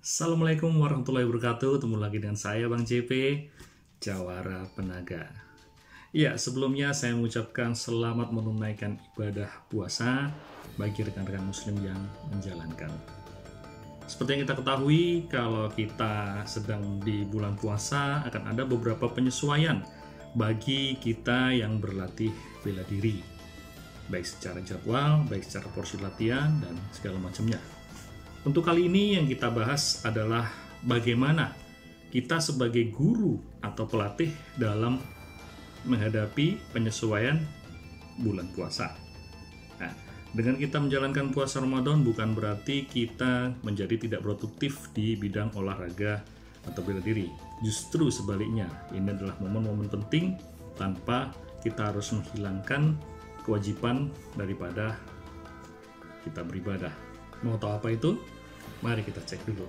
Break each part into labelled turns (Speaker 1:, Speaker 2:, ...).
Speaker 1: Assalamualaikum warahmatullahi wabarakatuh. Ketemu lagi dengan saya Bang JP, Jawara Penaga. Ya, sebelumnya saya mengucapkan selamat menunaikan ibadah puasa bagi rekan-rekan muslim yang menjalankan. Seperti yang kita ketahui, kalau kita sedang di bulan puasa akan ada beberapa penyesuaian bagi kita yang berlatih bela diri, baik secara jadwal, baik secara porsi latihan, dan segala macamnya. Untuk kali ini yang kita bahas adalah bagaimana kita sebagai guru atau pelatih dalam menghadapi penyesuaian bulan puasa. Nah, dengan kita menjalankan puasa Ramadan bukan berarti kita menjadi tidak produktif di bidang olahraga atau bela diri. Justru sebaliknya, ini adalah momen-momen penting tanpa kita harus menghilangkan kewajiban daripada kita beribadah. Mau tahu apa itu? Mari kita cek dulu.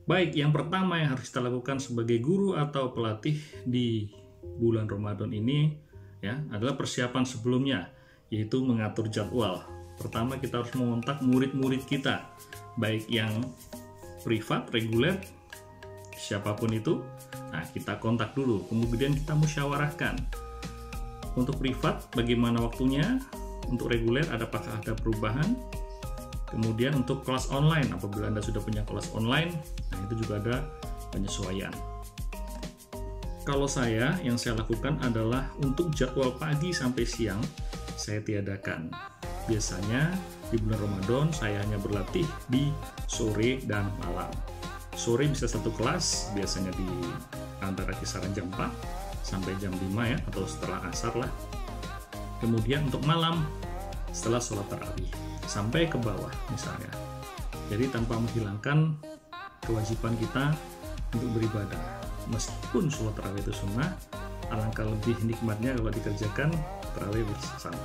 Speaker 1: Baik, yang pertama yang harus kita lakukan sebagai guru atau pelatih di bulan Ramadan ini ya adalah persiapan sebelumnya, yaitu mengatur jadwal. Pertama, kita harus mengontak murid-murid kita, baik yang privat, reguler, siapapun itu. Nah, kita kontak dulu, kemudian kita musyawarahkan. Untuk privat, bagaimana waktunya? Untuk reguler, apakah ada perubahan? Kemudian untuk kelas online, apabila Anda sudah punya kelas online, nah itu juga ada penyesuaian. Kalau saya, yang saya lakukan adalah untuk jadwal pagi sampai siang, saya tiadakan. Biasanya di bulan Ramadan, saya hanya berlatih di sore dan malam. Sore bisa satu kelas, biasanya di antara kisaran jam 4 sampai jam 5 ya, atau setelah asar lah. Kemudian untuk malam, setelah sholat tarawih sampai ke bawah misalnya. Jadi tanpa menghilangkan kewajiban kita untuk beribadah. Meskipun sholat tarawih itu sunnah, alangkah lebih nikmatnya kalau dikerjakan tarawih bersama.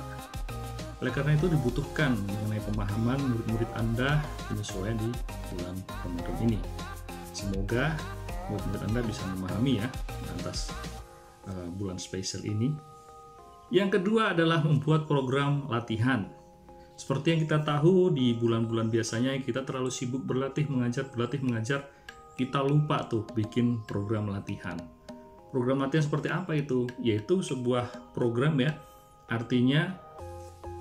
Speaker 1: Oleh karena itu dibutuhkan mengenai pemahaman murid-murid Anda penyesuaian di bulan Ramadan ini. Semoga murid-murid Anda bisa memahami ya atas bulan spesial ini. Yang kedua adalah membuat program latihan. Seperti yang kita tahu, di bulan-bulan biasanya kita terlalu sibuk berlatih, mengajar, kita lupa tuh bikin program latihan. Program latihan seperti apa itu? Yaitu sebuah program ya, artinya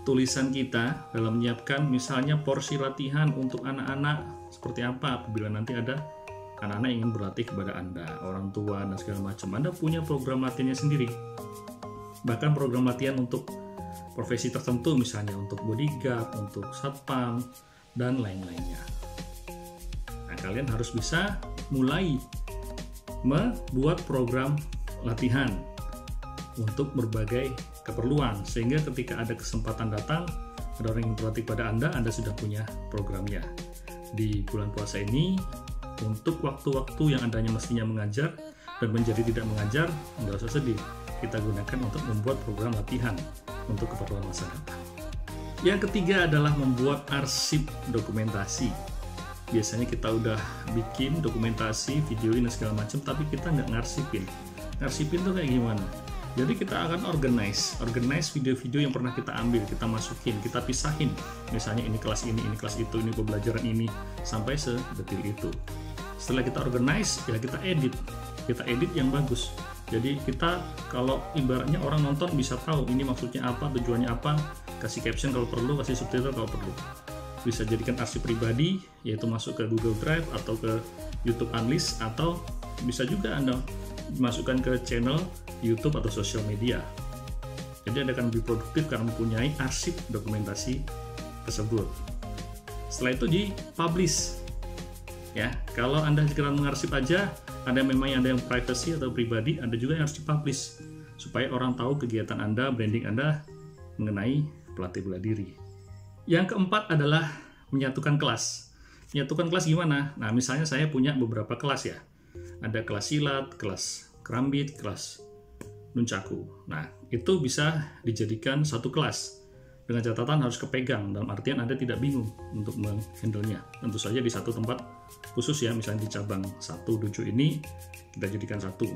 Speaker 1: tulisan kita dalam menyiapkan misalnya porsi latihan untuk anak-anak seperti apa apabila nanti ada anak-anak ingin berlatih kepada Anda, orang tua dan segala macam. Anda punya program latihannya sendiri. Bahkan program latihan untuk profesi tertentu, misalnya untuk bodyguard, untuk satpam, dan lain-lainnya. Nah, kalian harus bisa mulai membuat program latihan untuk berbagai keperluan, sehingga ketika ada kesempatan datang, ada orang yang berlatih pada Anda sudah punya programnya. Di bulan puasa ini, untuk waktu-waktu yang Anda mestinya mengajar dan menjadi tidak mengajar, nggak usah sedih. Kita gunakan untuk membuat program latihan untuk keperluan masa datang. Yang ketiga adalah membuat arsip dokumentasi. Biasanya kita udah bikin dokumentasi, videoin dan segala macam, tapi kita nggak ngarsipin. Ngarsipin tuh kayak gimana? Jadi kita akan organize video-video yang pernah kita ambil, kita masukin, kita pisahin. Misalnya ini kelas itu, ini pembelajaran ini, sampai sedetil itu. Setelah kita organize, ya kita edit yang bagus. Jadi kita kalau ibaratnya orang nonton bisa tahu ini maksudnya apa, tujuannya apa, kasih caption kalau perlu, kasih subtitle kalau perlu. bisa jadikan arsip pribadi, yaitu masuk ke Google Drive atau ke YouTube Unleashed, atau bisa juga Anda masukkan ke channel YouTube atau sosial media. Jadi Anda akan lebih produktif karena mempunyai arsip dokumentasi tersebut. Setelah itu di-publish. Ya, kalau Anda sekedar mengarsip aja, ada yang privacy atau pribadi, Anda juga yang harus di-publish supaya orang tahu kegiatan Anda, branding Anda mengenai pelatih bela diri. Yang keempat adalah menyatukan kelas. Menyatukan kelas gimana? Nah, misalnya saya punya beberapa kelas ya. Ada kelas silat, kelas kerambit, kelas nunchaku. Nah, itu bisa dijadikan satu kelas. Dengan catatan harus kepegang, dalam artian Anda tidak bingung untuk menghandle-nya. Tentu saja di satu tempat khusus ya, misalnya di cabang 1 dojo ini, kita jadikan satu.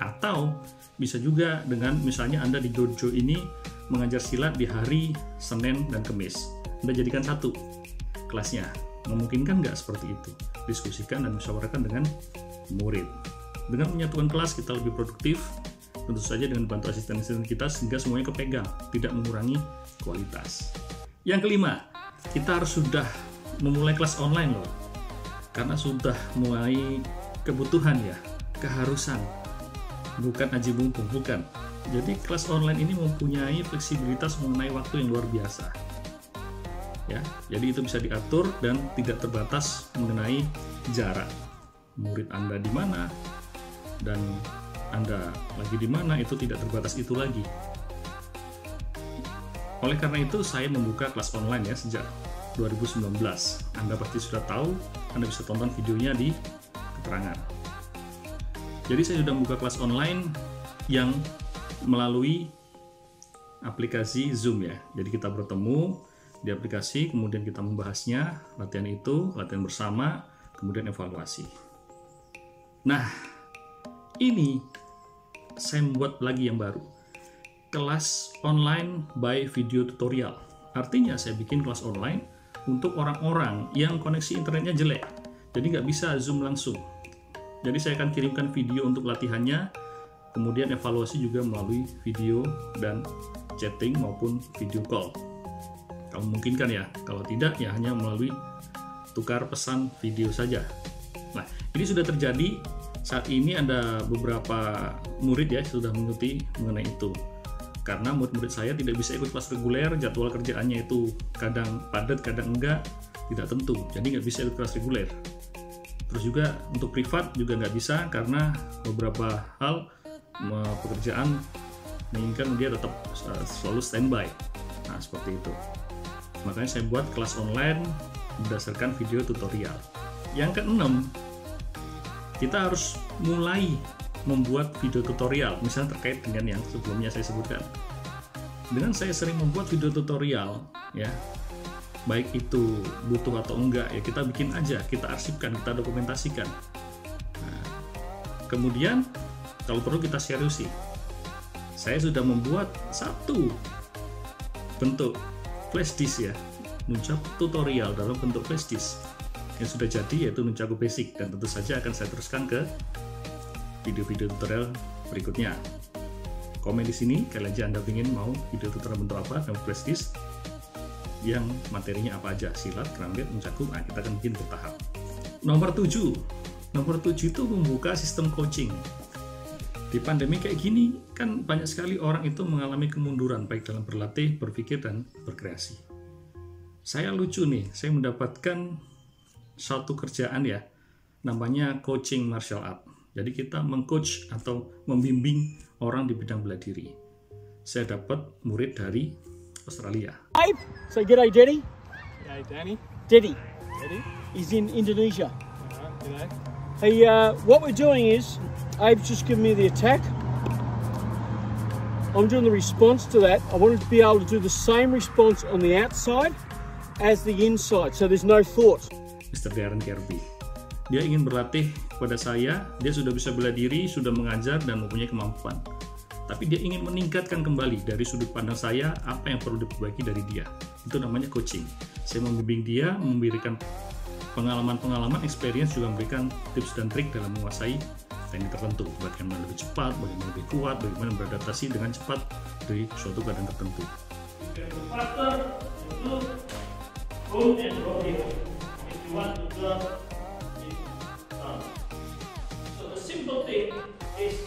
Speaker 1: Atau bisa juga dengan misalnya Anda di dojo ini mengajar silat di hari Senin dan Kamis. Anda jadikan satu kelasnya. Memungkinkan nggak seperti itu? Diskusikan dan musyawarahkan dengan murid. Dengan menyatukan kelas kita lebih produktif, tentu saja dengan bantu asisten-asisten kita sehingga semuanya kepegang, tidak mengurangi kualitas. Yang kelima, kita harus sudah memulai kelas online loh. Karena sudah mulai kebutuhan ya, keharusan. Bukan aji mumpung, bukan. Jadi kelas online ini mempunyai fleksibilitas mengenai waktu yang luar biasa. Ya, jadi itu bisa diatur dan tidak terbatas mengenai jarak. Murid Anda di mana dan Anda lagi di mana, itu tidak terbatas itu lagi. Oleh karena itu saya membuka kelas online ya sejak 2019. Anda pasti sudah tahu, Anda bisa tonton videonya di keterangan. Jadi saya sudah membuka kelas online yang melalui aplikasi Zoom ya. Jadi kita bertemu di aplikasi, kemudian kita membahasnya, latihan itu, latihan bersama, kemudian evaluasi. Nah, ini saya membuat lagi yang baru. Kelas online by video tutorial. Artinya saya bikin kelas online untuk orang-orang yang koneksi internetnya jelek. Jadi nggak bisa Zoom langsung. Jadi saya akan kirimkan video untuk latihannya, kemudian evaluasi juga melalui video dan chatting maupun video call. Kalau memungkinkan ya, kalau tidak ya hanya melalui tukar pesan video saja. Nah, ini sudah terjadi. Saat ini ada beberapa murid ya sudah mengikuti mengenai itu. Karena murid-murid saya tidak bisa ikut kelas reguler, jadwal kerjaannya itu kadang padat, kadang enggak, tidak tentu. Jadi nggak bisa ikut kelas reguler. Terus juga untuk privat juga nggak bisa karena beberapa hal pekerjaan menginginkan dia tetap selalu standby. Nah, seperti itu. Makanya saya buat kelas online berdasarkan video tutorial. Yang keenam, kita harus mulai membuat video tutorial, misalnya terkait dengan yang sebelumnya saya sebutkan. Dengan saya sering membuat video tutorial, ya, baik itu butuh atau enggak, ya kita bikin aja, kita arsipkan, kita dokumentasikan. Nah, kemudian kalau perlu kita seriusi. Saya sudah membuat satu bentuk flash disk ya, nunchaku tutorial dalam bentuk flash disk yang sudah jadi, yaitu nunchaku basic, dan tentu saja akan saya teruskan ke video-video tutorial berikutnya. Komen di sini kalian aja Anda ingin mau video tutorial bentuk apa dan flash disk yang materinya apa aja, silat, kerambit, nunchaku. Nah, kita akan bikin bertahap. Nomor 7 itu membuka sistem coaching. Di pandemi kayak gini kan banyak sekali orang itu mengalami kemunduran baik dalam berlatih, berpikir, dan berkreasi. Saya lucu nih, saya mendapatkan satu kerjaan ya, namanya coaching martial art. Jadi kita mengcoach atau membimbing orang di bidang bela diri. Saya dapat murid dari Australia.
Speaker 2: Hey, so g'day Deddy.
Speaker 3: G'day Danny.
Speaker 2: Deddy.
Speaker 3: Ready?
Speaker 2: He's in Indonesia.
Speaker 3: Alright, g'day.
Speaker 2: Hey, what we're doing is, Abe's just given me the attack. I'm doing the response to that. I wanted to be able to do the same response on the outside as the inside, so there's no thought.
Speaker 1: Mr. Darren Kirby. Dia ingin berlatih kepada saya, dia sudah bisa bela diri, sudah mengajar, dan mempunyai kemampuan. Tapi dia ingin meningkatkan kembali dari sudut pandang saya, apa yang perlu diperbaiki dari dia. Itu namanya coaching. Saya membimbing dia, memberikan pengalaman-pengalaman, experience, juga memberikan tips dan trik dalam menguasai teknik tertentu. Bagaimana lebih cepat, bagaimana lebih kuat, bagaimana beradaptasi dengan cepat dari suatu keadaan tertentu. Hold and drop it. If you want to drop it down. So the simple thing is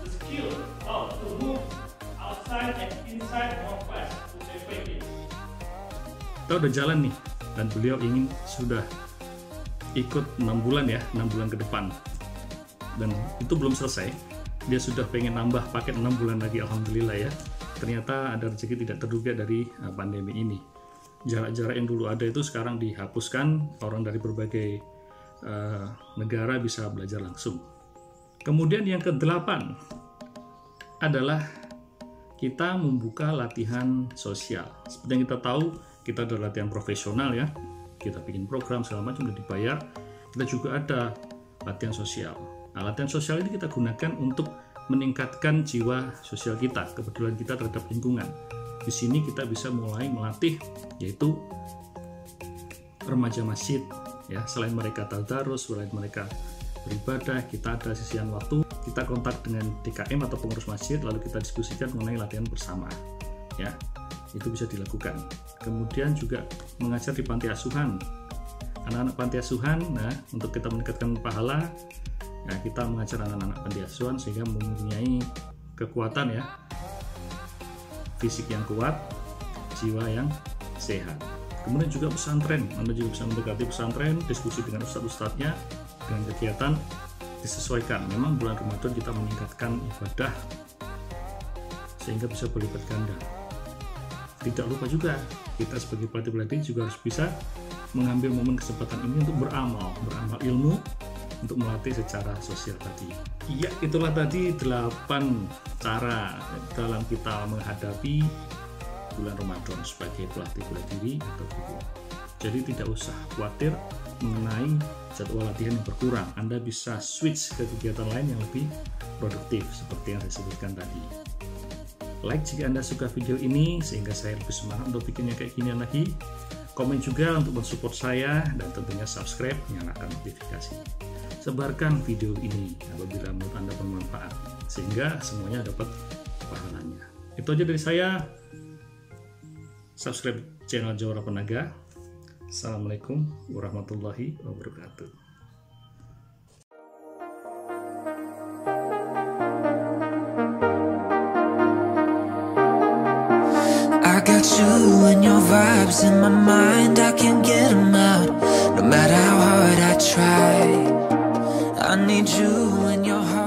Speaker 1: the skill how to move outside and inside more fast to separate it. Kita udah jalan nih, dan beliau sudah ikut 6 bulan ya, 6 bulan ke depan. Dan itu belum selesai, dia sudah pengen nambah paket 6 bulan lagi, alhamdulillah ya. Ternyata ada rezeki tidak terduga dari pandemi ini. Jarak-jarak yang dulu ada itu sekarang dihapuskan, orang dari berbagai negara bisa belajar langsung. Kemudian yang ke-8 adalah kita membuka latihan sosial. Seperti yang kita tahu, kita ada latihan profesional ya, kita bikin program segala macam udah dibayar. Kita juga ada latihan sosial. Nah, latihan sosial ini kita gunakan untuk meningkatkan jiwa sosial kita, kepedulian kita terhadap lingkungan. Di sini kita bisa mulai melatih, yaitu remaja masjid ya. Selain mereka tadarus, selain mereka beribadah, kita ada sisian waktu, kita kontak dengan DKM atau pengurus masjid, lalu kita diskusikan mengenai latihan bersama ya. Itu bisa dilakukan. Kemudian juga mengajar di panti asuhan, anak-anak panti asuhan. Nah, untuk kita meningkatkan pahala, ya, kita mengajar anak-anak panti asuhan sehingga mempunyai kekuatan ya, fisik yang kuat, jiwa yang sehat. Kemudian juga pesantren, Anda juga bisa mendekati pesantren, diskusi dengan ustadz-ustadznya, dengan kegiatan disesuaikan. Memang bulan Ramadan kita meningkatkan ibadah sehingga bisa berlipat ganda. Tidak lupa juga, kita sebagai pelatih-pelatih juga harus bisa mengambil momen kesempatan ini untuk beramal ilmu, untuk melatih secara sosial tadi. Iya, itulah tadi 8 cara dalam kita menghadapi bulan Ramadan sebagai pelatih bela diri atau guru. Jadi tidak usah khawatir mengenai jadwal latihan yang berkurang. Anda bisa switch ke kegiatan lain yang lebih produktif seperti yang saya sebutkan tadi. Like jika Anda suka video ini sehingga saya lebih semangat untuk bikinnya kayak gini lagi. Komen juga untuk mensupport saya, dan tentunya subscribe, nyalakan notifikasi. Sebarkan video ini apabila menurut Anda bermanfaat, sehingga semuanya dapat pahalanya. Itu aja dari saya. Subscribe channel Jawara Penaga. Assalamualaikum warahmatullahi wabarakatuh.
Speaker 4: I got you and your vibes in my mind, I can't get them out, no matter how hard I try. I need you in your heart.